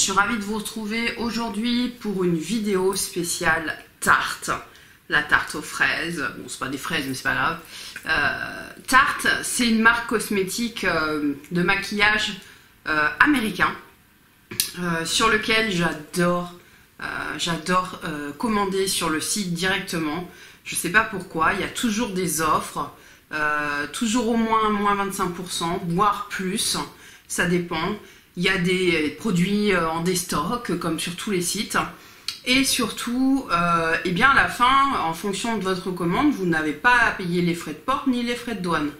je suis ravie de vous retrouver aujourd'hui pour une vidéo spéciale tarte. La tarte aux fraises, bon c'est pas des fraises mais c'est pas grave. Tarte, c'est une marque cosmétique de maquillage américain sur lequel j'adore commander sur le site directement. Je sais pas pourquoi, il y a toujours des offres, toujours au moins 25%, voire plus, ça dépend. Il y a des produits en déstock comme sur tous les sites. Et surtout, eh bien à la fin, en fonction de votre commande, vous n'avez pas à payer les frais de port ni les frais de douane.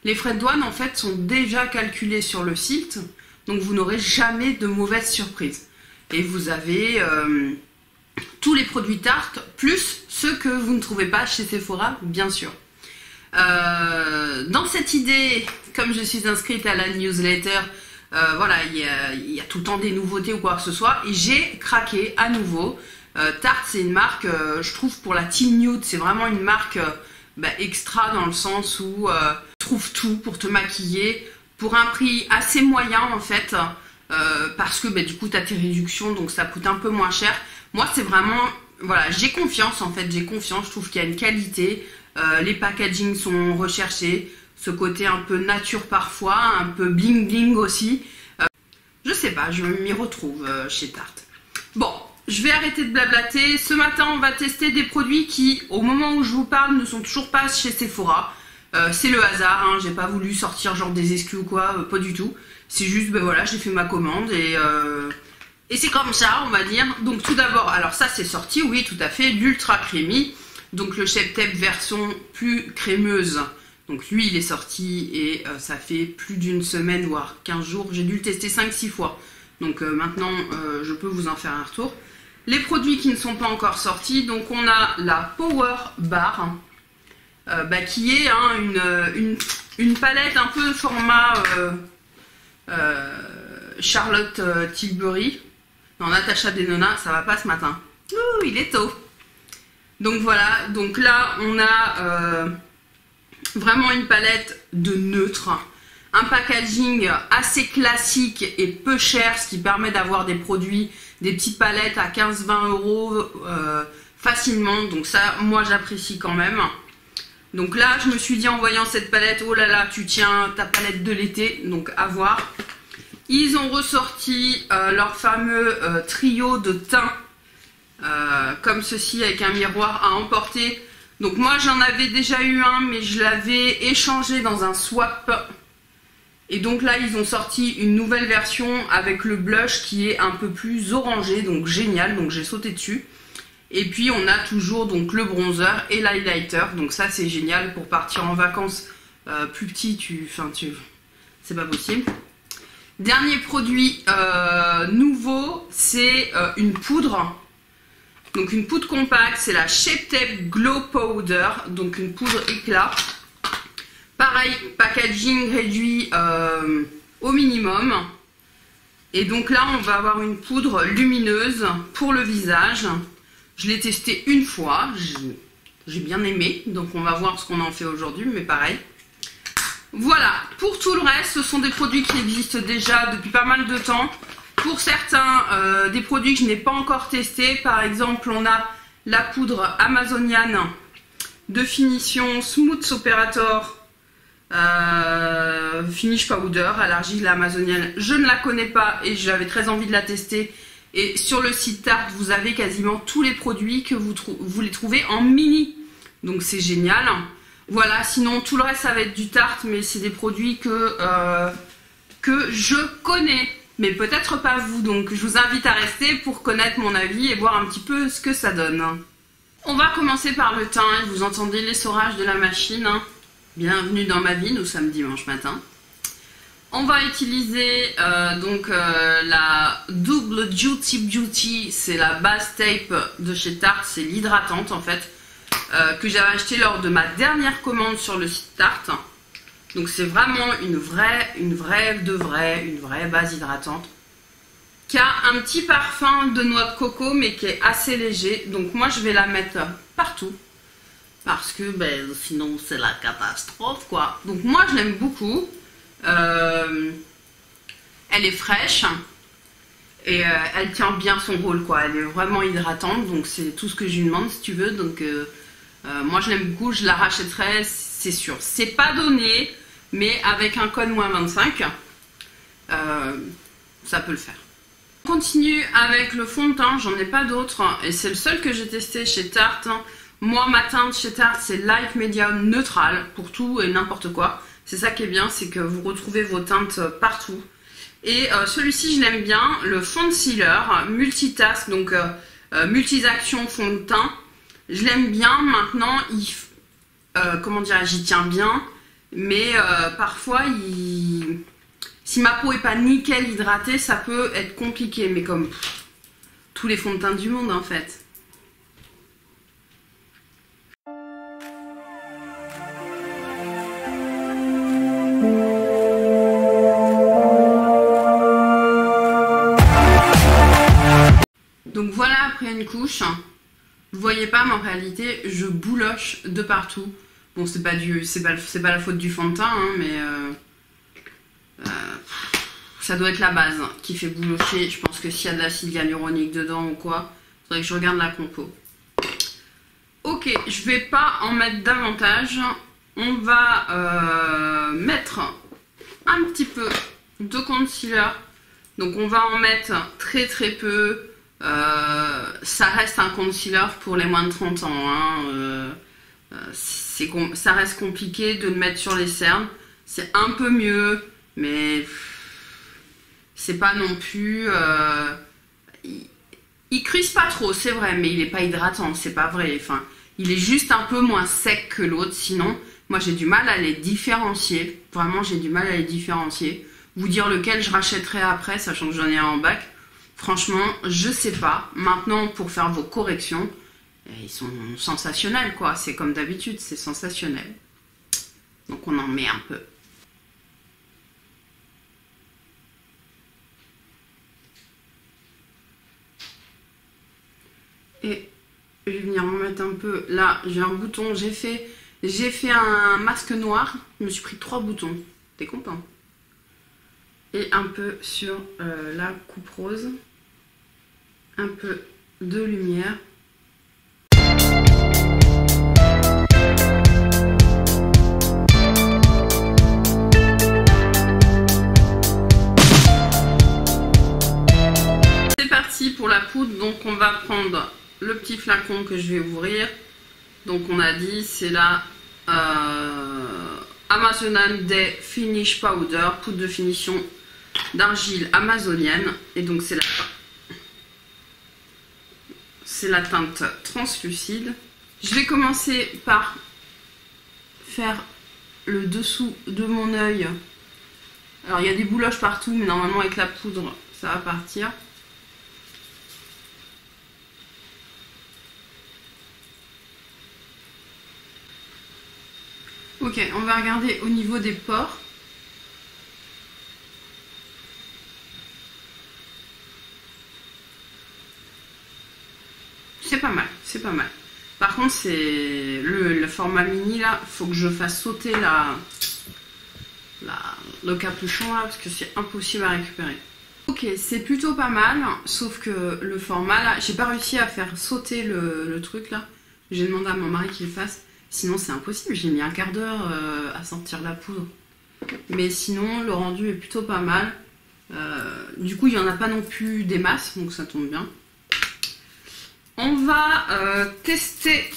Les frais de douane en fait sont déjà calculés sur le site, donc vous n'aurez jamais de mauvaises surprises. Et vous avez tous les produits tarte, plus ceux que vous ne trouvez pas chez Sephora, bien sûr. Dans cette idée, comme je suis inscrite à la newsletter, voilà, il y a tout le temps des nouveautés ou quoi que ce soit, et j'ai craqué à nouveau. Tarte, c'est une marque, je trouve, pour la team nude, c'est vraiment une marque extra dans le sens où tu trouves tout pour te maquiller pour un prix assez moyen en fait, parce que du coup tu as tes réductions, donc ça coûte un peu moins cher. Moi c'est vraiment, voilà, j'ai confiance en fait, j'ai confiance, je trouve qu'il y a une qualité, les packagings sont recherchés, ce côté un peu nature parfois, un peu bling bling aussi. Je sais pas, je m'y retrouve chez Tarte. Bon, je vais arrêter de blablater. Ce matin, on va tester des produits qui, au moment où je vous parle, ne sont toujours pas chez Sephora. C'est le hasard, hein, j'ai pas voulu sortir genre des exclus ou quoi, pas du tout. C'est juste, voilà, j'ai fait ma commande et c'est comme ça, on va dire. Donc tout d'abord, alors ça c'est sorti, oui, tout à fait, l'Ultra Creamy. Donc le Shape Tape version plus crémeuse. Donc lui il est sorti et ça fait plus d'une semaine voire 15 jours. J'ai dû le tester 5-6 fois. Donc maintenant je peux vous en faire un retour. Les produits qui ne sont pas encore sortis. Donc on a la Power Bar. Qui est une palette un peu format Charlotte Tilbury. Non, Natacha Denona, ça va pas ce matin. Ouh, il est tôt. Donc voilà, donc là on a vraiment une palette de neutre, un packaging assez classique et peu cher, ce qui permet d'avoir des produits, des petites palettes à 15-20 euros facilement, donc ça moi j'apprécie quand même. Donc là je me suis dit en voyant cette palette, oh là là, tu tiens ta palette de l'été, donc à voir. Ils ont ressorti leur fameux trio de teint, comme ceci avec un miroir à emporter. Donc moi j'en avais déjà eu un mais je l'avais échangé dans un swap. Et donc là ils ont sorti une nouvelle version avec le blush qui est un peu plus orangé, donc génial, donc j'ai sauté dessus. Et puis on a toujours donc le bronzer et l'highlighter, donc ça c'est génial pour partir en vacances plus petit, c'est pas possible. Dernier produit nouveau, c'est une poudre. Donc une poudre compacte, c'est la Shape Tape Glow Powder, donc une poudre éclat. Pareil, packaging réduit au minimum. Et donc là, on va avoir une poudre lumineuse pour le visage. Je l'ai testé une fois, j'ai bien aimé, donc on va voir ce qu'on en fait aujourd'hui, mais pareil. Voilà, pour tout le reste, ce sont des produits qui existent déjà depuis pas mal de temps. Pour certains, des produits que je n'ai pas encore testés, par exemple, on a la poudre amazonienne de finition Smooth Operator Finish Powder à l'argile amazonienne. Je ne la connais pas et j'avais très envie de la tester. Et sur le site Tarte, vous avez quasiment tous les produits que vous les trouvez en mini. Donc c'est génial. Voilà, sinon tout le reste ça va être du Tarte, mais c'est des produits que je connais. Mais peut-être pas vous, donc je vous invite à rester pour connaître mon avis et voir un petit peu ce que ça donne. On va commencer par le teint, vous entendez l'essorage de la machine. Bienvenue dans ma vie, nous sommes dimanche matin. On va utiliser la double Duty Beauty, c'est la base tape de chez Tarte, c'est l'hydratante en fait, que j'avais acheté lors de ma dernière commande sur le site Tarte. Donc c'est vraiment une vraie base hydratante qui a un petit parfum de noix de coco mais qui est assez léger. Donc moi je vais la mettre partout parce que sinon c'est la catastrophe quoi. Donc moi je l'aime beaucoup. Elle est fraîche. Et elle tient bien son rôle, quoi. Elle est vraiment hydratante, donc c'est tout ce que je lui demande, si tu veux. Donc moi, je l'aime beaucoup, je la rachèterai, c'est sûr. C'est pas donné, mais avec un code -25, ça peut le faire. On continue avec le fond de teint, j'en ai pas d'autres, et c'est le seul que j'ai testé chez Tarte. Moi, ma teinte chez Tarte, c'est Light Medium Neutral, pour tout et n'importe quoi. C'est ça qui est bien, c'est que vous retrouvez vos teintes partout. Et celui-ci, je l'aime bien, le fond de sealer, multitask, donc multi-action fond de teint. Je l'aime bien, maintenant, comment dire, j'y tiens bien, mais parfois, si ma peau est pas nickel hydratée, ça peut être compliqué, mais comme tous les fonds de teint du monde en fait. Donc voilà, après une couche, vous voyez pas, mais en réalité, je bouloche de partout. Bon, c'est pas la faute du fond de teint, hein, mais ça doit être la base qui fait boulocher. Je pense que s'il y a de l'acide hyaluronique dedans ou quoi, il faudrait que je regarde la compo. Ok, je vais pas en mettre davantage. On va mettre un petit peu de concealer. Donc on va en mettre très peu. Ça reste un concealer pour les moins de 30 ans. Hein. Ça reste compliqué de le mettre sur les cernes. C'est un peu mieux, mais c'est pas non plus... il crisse pas trop, c'est vrai, mais il est pas hydratant, c'est pas vrai. Enfin, il est juste un peu moins sec que l'autre. Sinon, moi j'ai du mal à les différencier. Vraiment, j'ai du mal à les différencier. Vous dire lequel je rachèterai après, sachant que j'en ai un en bac. Franchement, je sais pas. Maintenant, pour faire vos corrections, ils sont sensationnels, quoi. C'est comme d'habitude, c'est sensationnel. Donc on en met un peu. Et je vais venir en mettre un peu. Là, j'ai un bouton. J'ai fait un masque noir. Je me suis pris 3 boutons. T'es content? Et un peu sur la coupe rose. Un peu de lumière. C'est parti pour la poudre. Donc on va prendre le petit flacon que je vais ouvrir. Donc on a dit c'est la Amazonan Day Finish Powder, poudre de finition d'argile amazonienne. Et donc c'est la teinte translucide. Je vais commencer par faire le dessous de mon œil. Alors il y a des bouloches partout, mais normalement avec la poudre ça va partir. Ok, on va regarder au niveau des pores. C'est pas mal, c'est pas mal. Par contre, c'est le format mini là, faut que je fasse sauter le capuchon là, parce que c'est impossible à récupérer. Ok, c'est plutôt pas mal, sauf que le format là, j'ai pas réussi à faire sauter le truc là. J'ai demandé à mon mari qu'il le fasse. Sinon c'est impossible, j'ai mis un quart d'heure à sortir la poudre. Mais sinon le rendu est plutôt pas mal. Du coup il n'y en a pas non plus des masses, donc ça tombe bien. On va tester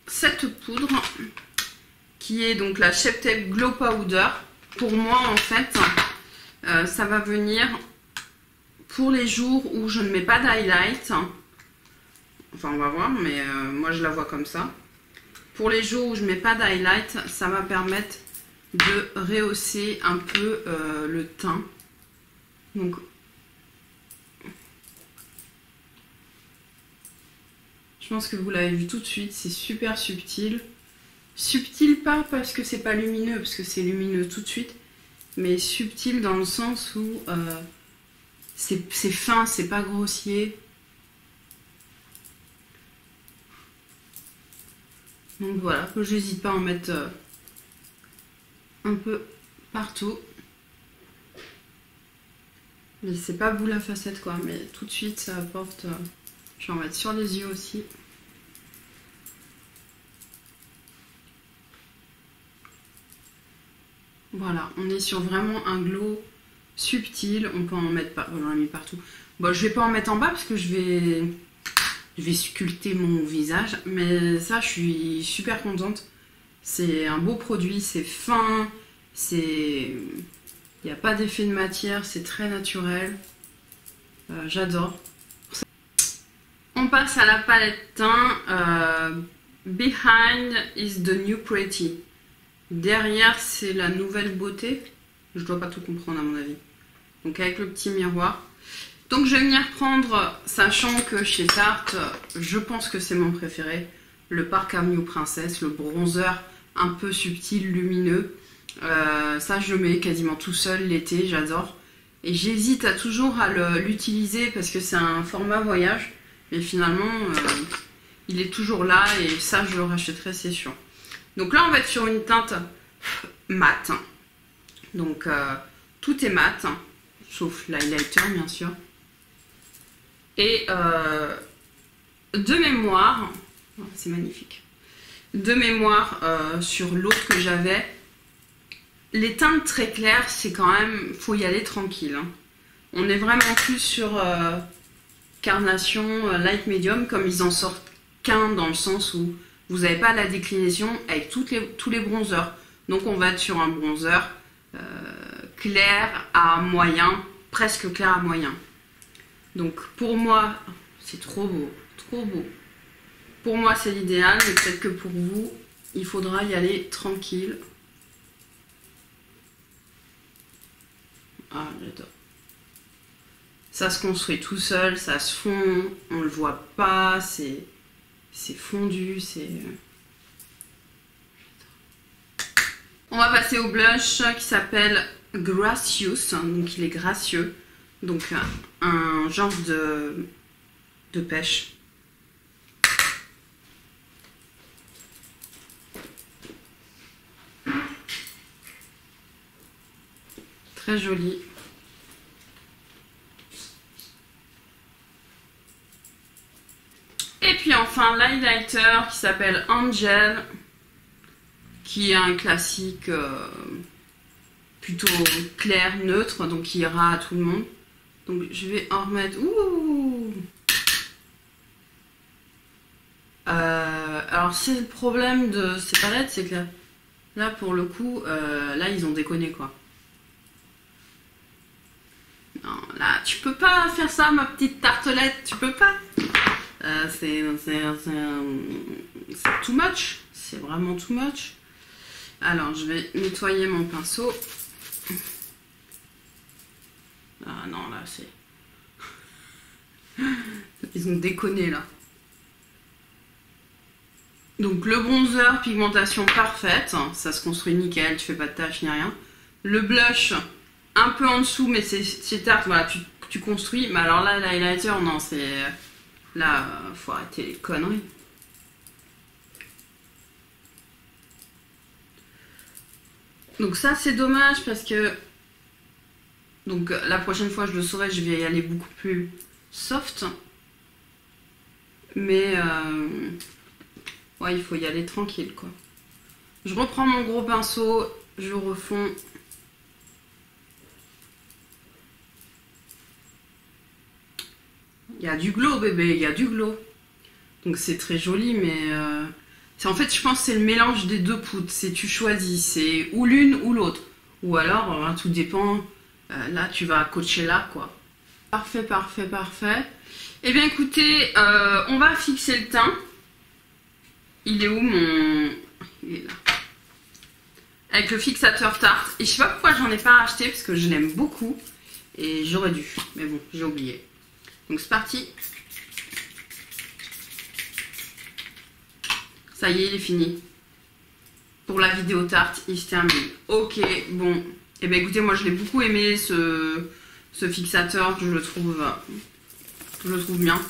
cette poudre qui est donc la Shape Tape Glow Powder. Pour moi en fait ça va venir pour les jours où je ne mets pas d'highlight. Enfin on va voir, mais moi je la vois comme ça. Pour les jours où je mets pas d'highlight, ça va permettre de rehausser un peu le teint. Donc je pense que vous l'avez vu tout de suite, c'est super subtil. Subtil pas parce que c'est pas lumineux, parce que c'est lumineux tout de suite, mais subtil dans le sens où c'est fin, c'est pas grossier. Donc voilà, je n'hésite pas à en mettre un peu partout. Mais c'est pas boule à facettes quoi, mais tout de suite ça apporte... Je vais en mettre sur les yeux aussi. Voilà, on est sur vraiment un glow subtil. On peut en mettre pas, j'en ai mis partout. Bon, je vais pas en mettre en bas parce que je vais sculpter mon visage. Mais ça, je suis super contente. C'est un beau produit, c'est fin, c'est... Il n'y a pas d'effet de matière, c'est très naturel. J'adore. On passe à la palette teint. Behind is the new pretty. Derrière, c'est la nouvelle beauté. Je dois pas tout comprendre à mon avis. Donc avec le petit miroir. Donc je vais venir prendre, sachant que chez Tarte, je pense que c'est mon préféré, le Park Avenue Princess, le bronzer un peu subtil, lumineux. Ça je le mets quasiment tout seul l'été, j'adore. Et j'hésite à toujours à l'utiliser parce que c'est un format voyage. Mais finalement, il est toujours là et ça je le rachèterai, c'est sûr. Donc là on va être sur une teinte mat. Donc tout est mat, sauf l'highlighter bien sûr. Et de mémoire, c'est magnifique. De mémoire sur l'autre que j'avais, les teintes très claires, c'est quand même, faut y aller tranquille. Hein. On est vraiment plus sur carnation, light medium, comme ils en sortent qu'un dans le sens où vous n'avez pas la déclinaison avec tous les bronzers. Donc on va être sur un bronzer clair à moyen, presque clair à moyen. Donc pour moi, c'est trop beau, trop beau. Pour moi c'est l'idéal, mais peut-être que pour vous, il faudra y aller tranquille. Ah, j'adore. Ça se construit tout seul, ça se fond, on le voit pas, c'est fondu, c'est... On va passer au blush qui s'appelle Gracious, donc il est gracieux, donc un genre de pêche. Très joli. Et puis enfin l'highlighter qui s'appelle Angel, qui est un classique plutôt clair, neutre, donc qui ira à tout le monde. Donc je vais en remettre... Ouh. Alors c'est le problème de ces palettes, c'est que là pour le coup, là ils ont déconné quoi. Non, là tu peux pas faire ça ma petite tartelette, tu peux pas. C'est too much, c'est vraiment too much. Alors je vais nettoyer mon pinceau. Ah non là c'est... Ils ont déconné là. Donc le bronzer, pigmentation parfaite, ça se construit nickel, tu fais pas de taches ni rien. Le blush, un peu en dessous, mais c'est Tarte, voilà, tu construis. Mais alors là, l'highlighter, non, c'est... Là, faut arrêter les conneries. Donc ça, c'est dommage parce que... Donc la prochaine fois, je le saurai, je vais y aller beaucoup plus soft. Mais... Ouais, il faut y aller tranquille, quoi. Je reprends mon gros pinceau, je refonds. Il y a du glow, bébé, il y a du glow. Donc c'est très joli, mais... En fait, je pense que c'est le mélange des deux poudres. C'est tu choisis, c'est ou l'une ou l'autre. Ou alors, tout dépend. Là, tu vas coacher là, quoi. Parfait, parfait, parfait. Eh bien, écoutez, on va fixer le teint. Il est où mon... Il est là. Avec le fixateur Tarte. Et je sais pas pourquoi j'en ai pas acheté, parce que je l'aime beaucoup. Et j'aurais dû. Mais bon, j'ai oublié. Donc c'est parti. Ça y est, il est fini. Pour la vidéo Tarte, il se termine. Ok, bon. Et bien écoutez, moi je l'ai beaucoup aimé, ce fixateur, je le trouve bien.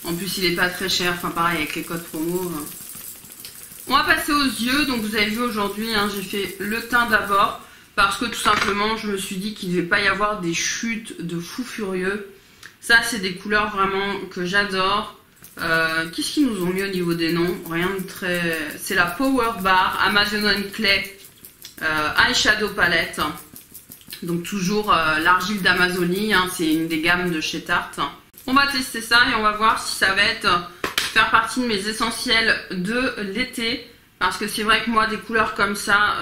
En plus, il est pas très cher. Enfin, pareil, avec les codes promo. On va passer aux yeux. Donc, vous avez vu aujourd'hui, hein, j'ai fait le teint d'abord. parce que tout simplement je me suis dit qu'il ne devait pas y avoir des chutes de fou furieux. Ça c'est des couleurs vraiment que j'adore. Qu'est-ce qu'ils nous ont mis au niveau des noms? Rien de très... C'est la Power Bar Amazonan Clay Eyeshadow Palette. Donc toujours l'argile d'Amazonie, hein, c'est une des gammes de chez Tarte. On va tester ça et on va voir si ça va faire partie de mes essentiels de l'été. Parce que c'est vrai que moi des couleurs comme ça,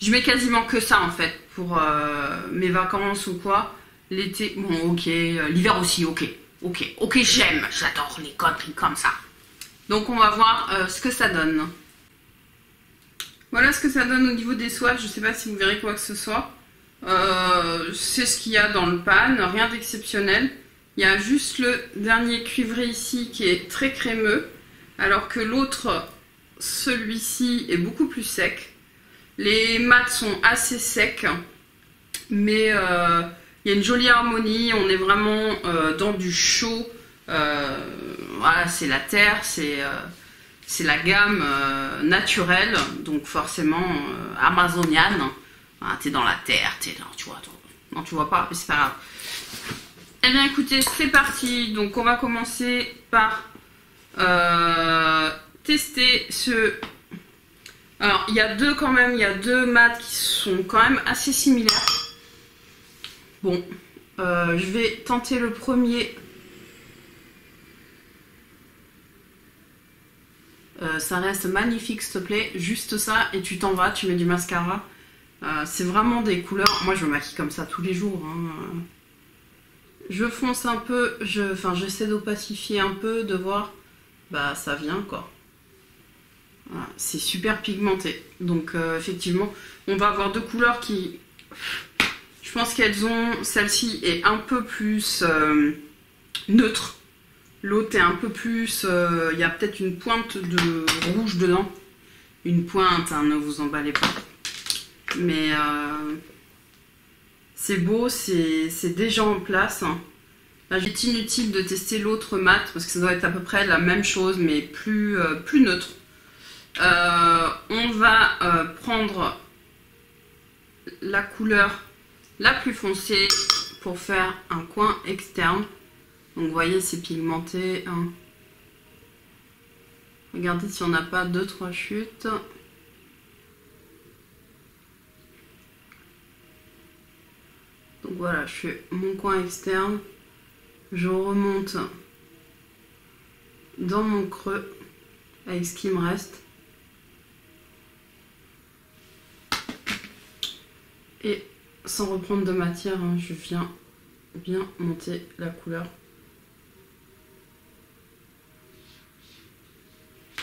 je mets quasiment que ça en fait pour mes vacances ou quoi. L'été, bon ok, l'hiver aussi, ok, j'adore les conneries comme ça. Donc on va voir ce que ça donne. Voilà ce que ça donne au niveau des swatchs, je sais pas si vous verrez quoi que ce soit. C'est ce qu'il y a dans le pan, rien d'exceptionnel. Il y a juste le dernier cuivré ici qui est très crémeux, alors que l'autre, celui-ci, est beaucoup plus sec. Les mats sont assez secs, mais il y a une jolie harmonie, on est vraiment dans du chaud. Voilà, c'est la terre, c'est la gamme naturelle, donc forcément amazonienne. Ah, t'es dans la terre, t'es dans, tu vois, non tu vois pas, mais c'est pas grave. Eh bien écoutez, c'est parti. Donc on va commencer par tester ce... Alors il y a deux quand même, il y a deux mats qui sont quand même assez similaires. Bon, je vais tenter le premier. Ça reste magnifique s'il te plaît, juste ça et tu t'en vas, tu mets du mascara. C'est vraiment des couleurs, moi je me maquille comme ça tous les jours, hein. Je fonce un peu, j'essaie d'opacifier un peu, de voir, bah ça vient quoi. Voilà, c'est super pigmenté, donc effectivement on va avoir deux couleurs qui, je pense qu'elles ont, celle-ci est un peu plus neutre, l'autre est un peu plus, il y a peut-être une pointe de rouge dedans, une pointe, hein, ne vous emballez pas. Mais c'est beau, c'est déjà en place. Là, il est inutile de tester l'autre mat parce que ça doit être à peu près la même chose mais plus neutre. On va prendre la couleur la plus foncée pour faire un coin externe. Donc vous voyez, c'est pigmenté, hein. Regardez si on n'a pas 2-3 chutes. Donc voilà, je fais mon coin externe, je remonte dans mon creux avec ce qui me reste. Et sans reprendre de matière, hein, je viens bien monter la couleur.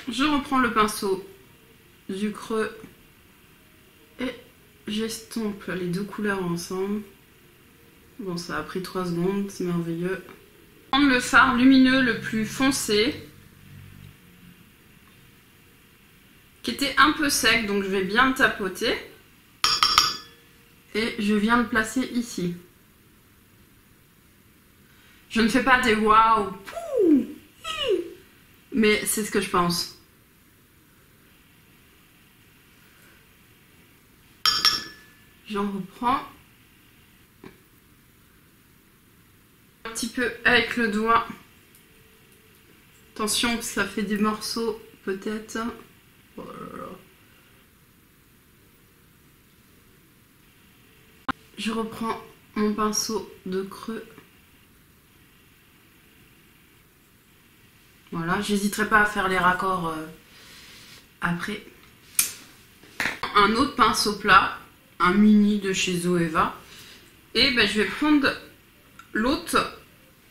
Je reprends le pinceau du creux et j'estompe les deux couleurs ensemble. Bon, ça a pris 3 secondes, c'est merveilleux. Prendre le fard lumineux le plus foncé, qui était un peu sec, donc je vais bien le tapoter. Et je viens le placer ici. Je ne fais pas des waouh, mais c'est ce que je pense. J'en reprends. Un petit peu avec le doigt. Attention parce que ça fait des morceaux peut-être. Oh là là. Je reprends mon pinceau de creux. Voilà, j'hésiterai pas à faire les raccords après. Un autre pinceau plat, un mini de chez Zoeva. Et ben, je vais prendre l'autre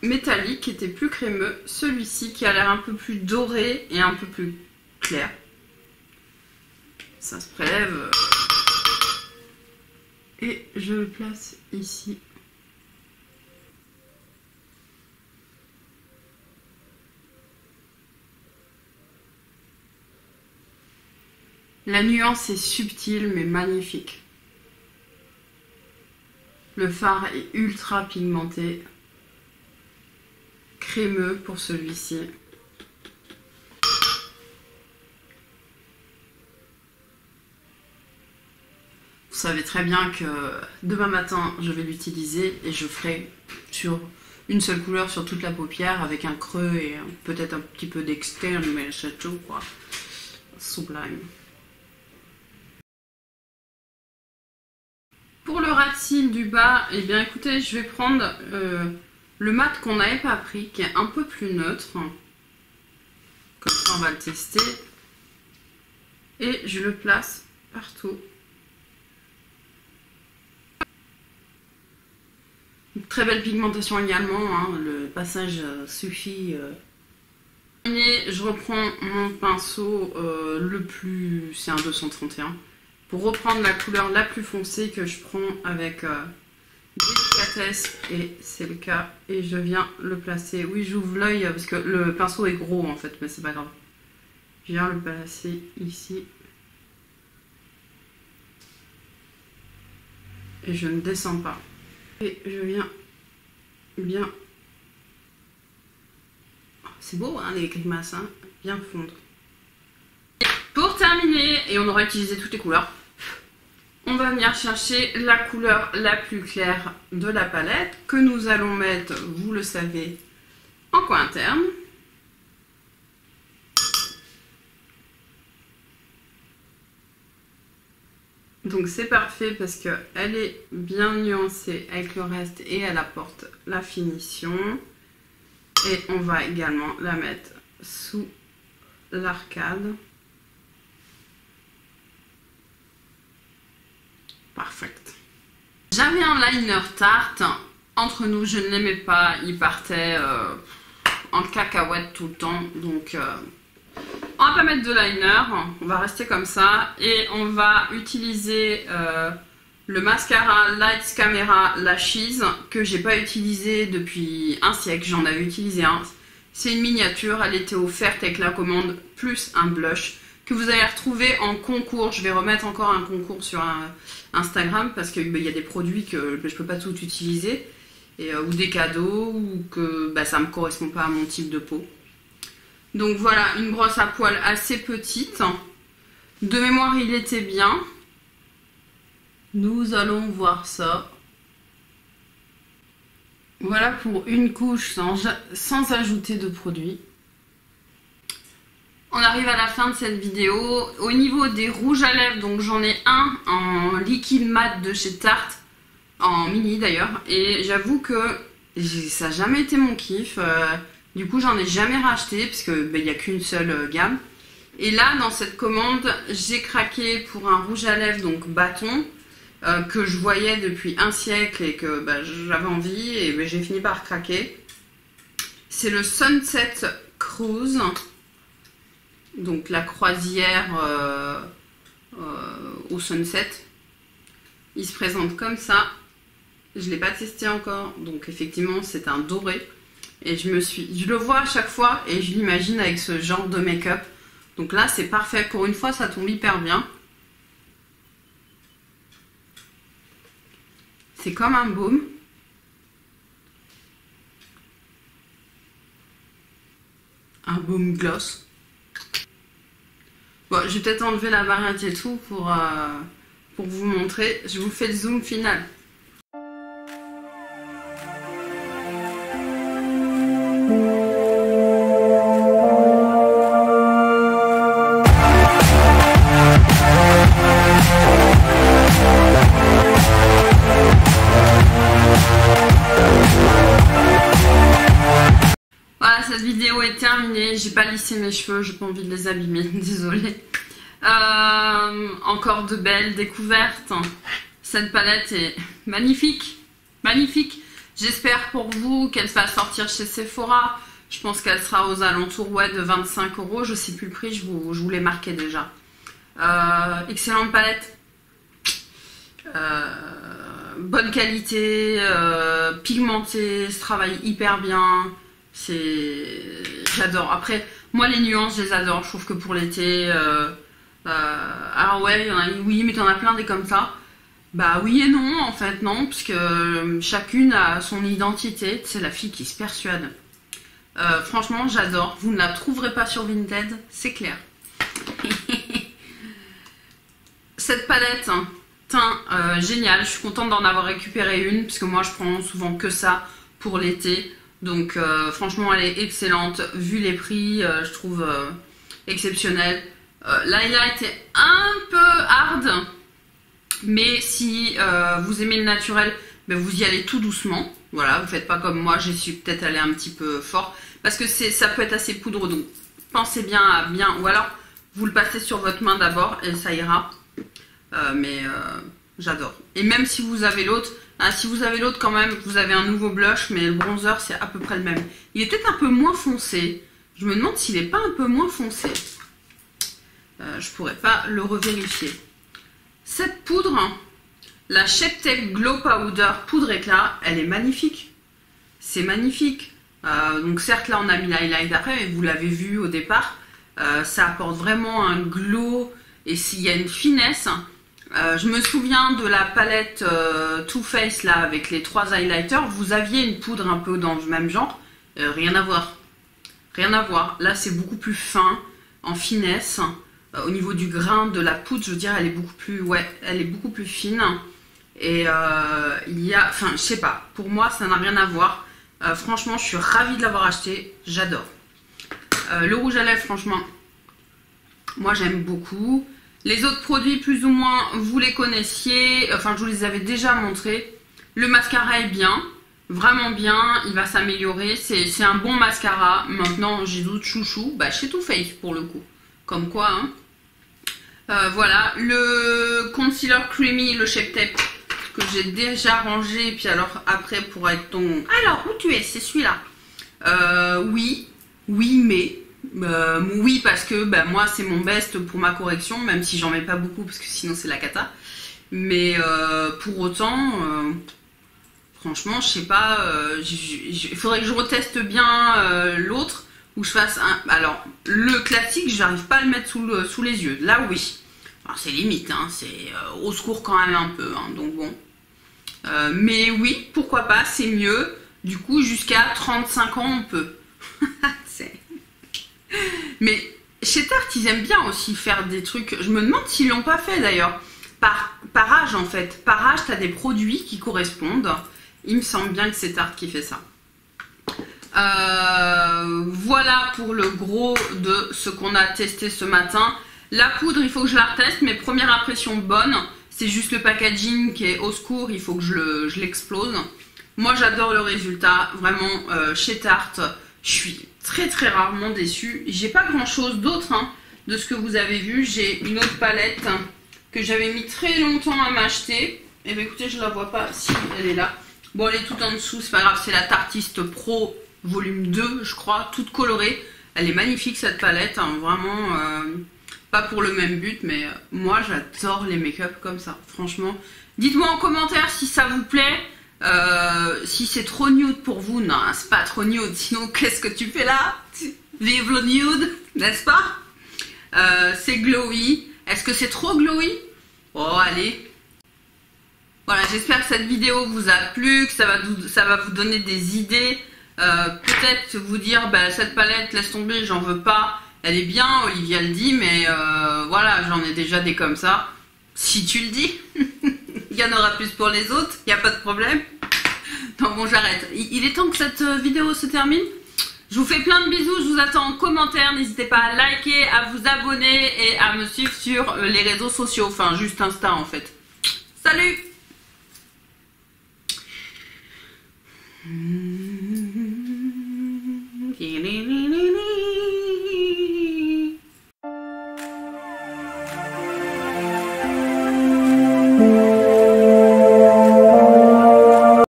métallique qui était plus crémeux, celui-ci qui a l'air un peu plus doré et un peu plus clair. Ça se prélève et je le place ici. La nuance est subtile mais magnifique. Le fard est ultra pigmenté, crémeux pour celui-ci. Vous Vous savez très bien que demain matin, je vais l'utiliser et je ferai sur une seule couleur sur toute la paupière avec un creux et peut-être un petit peu d'externe, mais c'est tout quoi. Sublime. Pour le ras de cils du bas, eh bien écoutez, je vais prendre le mat qu'on n'avait pas pris, qui est un peu plus neutre. Comme ça, on va le tester. Et je le place partout. Une très belle pigmentation également, hein, le passage suffit. Et je reprends mon pinceau le plus, c'est un 231, pour reprendre la couleur la plus foncée que je prends avec délicatesse, et c'est le cas, et je viens le placer. Oui, j'ouvre l'œil parce que le pinceau est gros en fait, mais c'est pas grave. Je viens le placer ici. Et je ne descends pas. Et je viens bien... C'est beau hein, les grimaces, hein, bien fondre. Pour terminer, et on aura utilisé toutes les couleurs, on va venir chercher la couleur la plus claire de la palette que nous allons mettre, vous le savez, en coin interne. Donc c'est parfait parce qu'elle est bien nuancée avec le reste et elle apporte la finition. Et on va également la mettre sous l'arcade. Parfait. J'avais un liner Tarte. Entre nous, je ne l'aimais pas. Il partait en cacahuète tout le temps. Donc... on va pas mettre de liner, on va rester comme ça et on va utiliser le mascara Lights Camera Lashes que j'ai pas utilisé depuis un siècle. J'en avais utilisé un. C'est une miniature, elle était offerte avec la commande plus un blush que vous allez retrouver en concours. Je vais remettre encore un concours sur Instagram parce qu'il y a des produits que je peux pas tout utiliser et, ou des cadeaux ou que ça me correspond pas à mon type de peau. Donc voilà, une brosse à poils assez petite. De mémoire, il était bien. Nous allons voir ça. Voilà pour une couche sans ajouter de produit. On arrive à la fin de cette vidéo. Au niveau des rouges à lèvres, donc j'en ai un en liquide mat de chez Tarte, en mini d'ailleurs. Et j'avoue que ça n'a jamais été mon kiff. Du coup, j'en ai jamais racheté parce qu'il n'y a qu'une seule gamme. Et là, dans cette commande, j'ai craqué pour un rouge à lèvres, donc bâton, que je voyais depuis un siècle et que j'avais envie et j'ai fini par craquer. C'est le Sunset Cruise, donc la croisière au sunset. Il se présente comme ça. Je ne l'ai pas testé encore, donc effectivement, c'est un doré. Et je le vois à chaque fois et je l'imagine avec ce genre de make-up. Donc là, c'est parfait. Pour une fois, ça tombe hyper bien. C'est comme un baume. Un baume gloss. Bon, je vais peut-être enlever la barrette et tout pour vous montrer. Je vous fais le zoom final. Cette vidéo est terminée, j'ai pas lissé mes cheveux, j'ai pas envie de les abîmer, désolée. Encore de belles découvertes. Cette palette est magnifique, magnifique. J'espère pour vous qu'elle va sortir chez Sephora. Je pense qu'elle sera aux alentours de 25 €, je sais plus le prix, je vous l'ai marqué déjà. Excellente palette. Bonne qualité, pigmentée, se travaille hyper bien. J'adore. Après, moi les nuances, je les adore. Je trouve que pour l'été, alors ouais, il y en a, oui, mais t'en as plein des comme ça. Bah oui et non, en fait, non, puisque chacune a son identité. C'est la fille qui se persuade. Franchement, j'adore. Vous ne la trouverez pas sur Vinted, c'est clair. Cette palette teint génial. Je suis contente d'en avoir récupéré une, puisque moi je prends souvent que ça pour l'été. Donc franchement elle est excellente. Vu les prix, je trouve exceptionnel. L'highlight est un peu hard, mais si vous aimez le naturel, ben vous y allez tout doucement. Voilà, vous faites pas comme moi, j'ai su peut-être aller un petit peu fort, parce que ça peut être assez poudreux, donc pensez bien à bien, ou alors vous le passez sur votre main d'abord et ça ira. J'adore. Et même si vous avez l'autre, hein, si vous avez l'autre quand même, vous avez un nouveau blush, mais le bronzer c'est à peu près le même. Il est peut-être un peu moins foncé. Je me demande s'il n'est pas un peu moins foncé. Je pourrais pas le revérifier. Cette poudre, la Shape Tape Glow Powder poudre éclat, elle est magnifique. C'est magnifique. Donc certes là on a mis l'highlight après, mais vous l'avez vu au départ. Ça apporte vraiment un glow et s'il y a une finesse. Je me souviens de la palette Too Faced là avec les 3 highlighters. Vous aviez une poudre un peu dans le même genre. Rien à voir. Rien à voir. Là c'est beaucoup plus fin, en finesse. Au niveau du grain de la poudre, je veux dire, elle est beaucoup plus, ouais, elle est beaucoup plus fine. Et il y a, enfin, je sais pas, pour moi, ça n'a rien à voir. Franchement, je suis ravie de l'avoir acheté, j'adore. Le rouge à lèvres, franchement, moi j'aime beaucoup. Les autres produits, plus ou moins, vous les connaissiez, enfin, je vous les avais déjà montrés. Le mascara est bien, vraiment bien, il va s'améliorer. C'est un bon mascara. Maintenant, j'ai d'autres chouchous, bah, chez Too Faced pour le coup. Comme quoi, hein. Voilà, le concealer creamy, le Shape Tape que j'ai déjà rangé, puis alors après pour être ton... Alors, où tu es? C'est celui-là. Oui, mais... oui, parce que bah, moi c'est mon best pour ma correction, même si j'en mets pas beaucoup parce que sinon c'est la cata. Mais pour autant, franchement, je sais pas, il faudrait que je reteste bien l'autre. Où je fasse un... Alors, le classique, j'arrive pas à le mettre sous les yeux. Là, oui. Alors, c'est limite, hein, c'est au secours quand même un peu. Hein, donc bon. Mais oui, pourquoi pas, c'est mieux. Du coup, jusqu'à 35 ans, on peut. Mais chez Tarte, ils aiment bien aussi faire des trucs. Je me demande s'ils l'ont pas fait d'ailleurs. Par âge, en fait. Par âge, tu as des produits qui correspondent. Il me semble bien que c'est Tarte qui fait ça. Voilà pour le gros de ce qu'on a testé ce matin. La poudre, il faut que je la reteste, mais première impression bonne. C'est juste le packaging qui est au secours, il faut que je l'explose. Moi j'adore le résultat, vraiment chez Tarte, je suis très rarement déçue. J'ai pas grand chose d'autre hein, de ce que vous avez vu. J'ai une autre palette que j'avais mis très longtemps à m'acheter. Et bien écoutez, je la vois pas, si elle est là. Bon, elle est toute en dessous, c'est pas grave, c'est la Tartiste Pro volume 2, je crois, toute colorée. Elle est magnifique cette palette, hein, vraiment, pas pour le même but, mais moi j'adore les make-up comme ça, franchement. Dites-moi en commentaire si ça vous plaît, si c'est trop nude pour vous. Non, c'est pas trop nude, sinon qu'est-ce que tu fais là? Vive le nude, n'est-ce pas? C'est glowy. Est-ce que c'est trop glowy? Oh, allez. Voilà, j'espère que cette vidéo vous a plu, que ça va vous donner des idées. Peut-être vous dire, bah, cette palette, laisse tomber, j'en veux pas. Elle est bien, Olivia le dit, mais voilà, j'en ai déjà des comme ça. Si tu le dis, il y en aura plus pour les autres, il n'y a pas de problème. Non, bon, j'arrête. Il est temps que cette vidéo se termine. Je vous fais plein de bisous, je vous attends en commentaire. N'hésitez pas à liker, à vous abonner et à me suivre sur les réseaux sociaux. Enfin, juste Insta en fait. Salut!